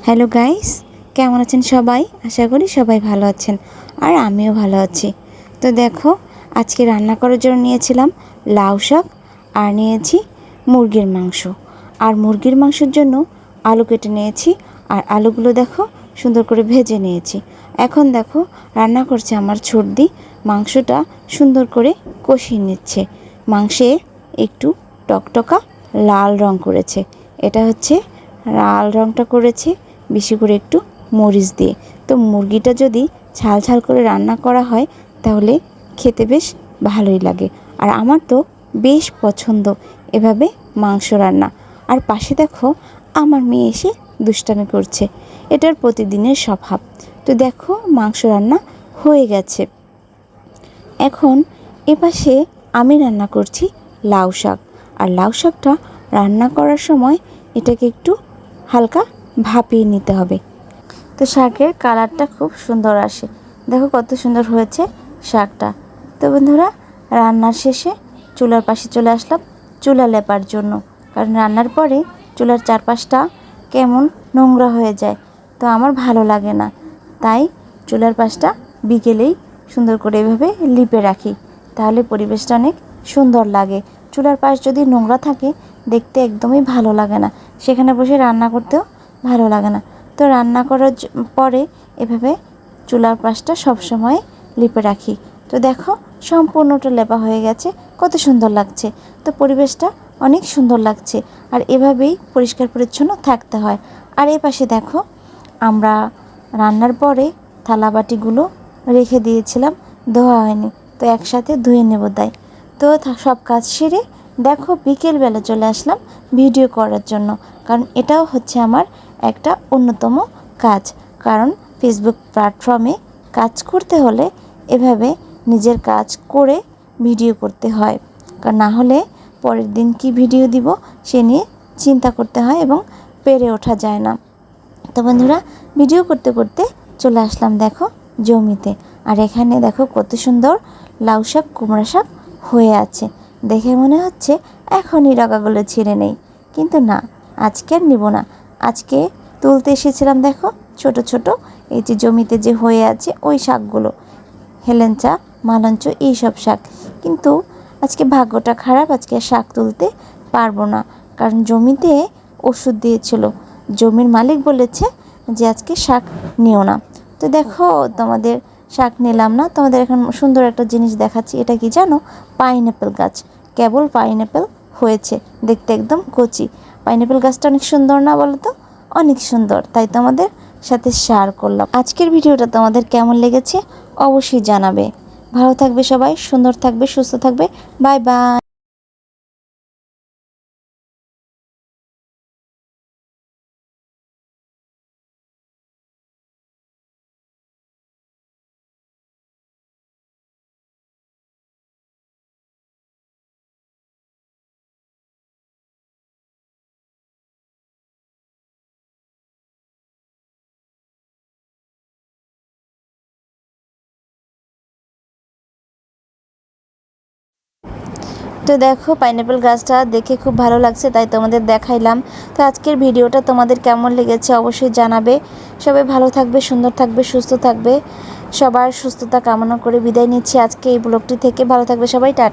Hello guys, কেমন আছেন সবাই? আশা করি সবাই ভালো আছেন আর আমিও ভালো আছি। তো দেখো, আজকে রান্না করার জন্য নিয়েছিলাম লাউ শাক আর নিয়েছি মুরগির মাংস। আর মুরগির মাংসের জন্য আলু কেটে নিয়েছি আর আলুগুলো দেখো সুন্দর করে ভেজে নিয়েছি। এখন দেখো রান্না করছে আমার ছোটদি, মাংসটা সুন্দর করে কষিয়ে নিচ্ছে। মাংসে একটু টকটকা লাল রং করেছে। এটা হচ্ছে লাল রংটা করেছে বেশি করে একটু মরিচ দিয়ে। তো মুরগিটা যদি ঝাল ঝাল করে রান্না করা হয় তাহলে খেতে বেশ ভালোই লাগে। আর আমার তো বেশ পছন্দ এভাবে মাংস রান্না। আর পাশে দেখো আমার মেয়ে এসে দুষ্টামি করছে, এটার প্রতিদিনের স্বভাব। তো দেখো মাংস রান্না হয়ে গেছে। এখন এপাশে আমি রান্না করছি লাউ শাক। আর লাউ শাকটা রান্না করার সময় এটাকে একটু হালকা ভাপিয়ে নিতে হবে। তো শাকের কালারটা খুব সুন্দর আসে। দেখো কত সুন্দর হয়েছে শাকটা। তো বন্ধুরা, রান্নার শেষে চুলার পাশে চলে আসলাম চুলা লেপার জন্য, কারণ রান্নার পরে চুলার চারপাশটা কেমন নোংরা হয়ে যায়, তো আমার ভালো লাগে না। তাই চুলার পাশটা বিকেলেই সুন্দর করে এভাবে লিপে রাখি, তাহলে পরিবেশটা অনেক সুন্দর লাগে। চুলার পাশ যদি নোংরা থাকে দেখতে একদমই ভালো লাগে না, সেখানে বসে রান্না করতেও ভালো লাগে না। তো রান্না করার পরে এভাবে চুলার পাশটা সবসময় লিপে রাখি। তো দেখো সম্পূর্ণটা লেপা হয়ে গেছে, কত সুন্দর লাগছে। তো পরিবেশটা অনেক সুন্দর লাগছে, আর এভাবেই পরিষ্কার পরিচ্ছন্ন থাকতে হয়। আর এই পাশে দেখো আমরা রান্নার পরে থালা বাটিগুলো রেখে দিয়েছিলাম, ধোয়া হয়নি, তো একসাথে ধুয়ে নেব তাই। তো সব কাজ সেরে দেখো বিকেলবেলা চলে আসলাম ভিডিও করার জন্য, কারণ এটাও হচ্ছে আমার একটা অন্যতম কাজ। কারণ ফেসবুক প্ল্যাটফর্মে কাজ করতে হলে এভাবে নিজের কাজ করে ভিডিও করতে হয়, কারণ না হলে পরের দিন কি ভিডিও দিব সে নিয়ে চিন্তা করতে হয় এবং পেরে ওঠা যায় না। তো বন্ধুরা, ভিডিও করতে করতে চলে আসলাম দেখো জমিতে। আর এখানে দেখো কত সুন্দর লাউ শাক কুমড়া শাক হয়ে আছে। দেখে মনে হচ্ছে এখনই ডগাগুলো ছিঁড়ে নেই, কিন্তু না, আজকে আর নিব না। আজকে তুলতে এসেছিলাম দেখো ছোট ছোট এই যে জমিতে যে হয়ে আছে ওই শাকগুলো, হেলেঞ্চা মালঞ্চ এইসব শাক। কিন্তু আজকে ভাগ্যটা খারাপ, আজকে শাক তুলতে পারবো না, কারণ জমিতে ওষুধ দিয়েছিল। জমির মালিক বলেছে যে আজকে শাক নিও না। তো দেখো তোমাদের শাক নিলাম না, তোমাদের এখন সুন্দর একটা জিনিস দেখাচ্ছি। এটা কি জানো? পাইনঅ্যাপেল গাছ, কেবল পাইনঅ্যাপেল হয়েছে, দেখতে একদম কচি। পাইনঅ্যাপেল গাছটা অনেক সুন্দর না বলো তো? অনেক সুন্দর, তাই তোমাদের সাথে শেয়ার করলাম। আজকের ভিডিওটা তোমাদের কেমন লেগেছে অবশ্যই জানাবে। ভালো থাকবে সবাই, সুন্দর থাকবে, সুস্থ থাকবে। Bye bye. তো দেখো পাইনঅ্যাপেল গাছটা দেখে খুব ভালো লাগছে, তাই তোমাদের দেখাইলাম। তো আজকের ভিডিওটা তোমাদের কেমন লেগেছে অবশ্যই জানাবে। সবাই ভালো থাকবে, সুন্দর থাকবে, সুস্থ থাকবে। সবার সুস্থতা কামনা করে বিদায় নিচ্ছি আজকে এই ব্লগটি থেকে। ভালো থাকবে সবাই, টাটা।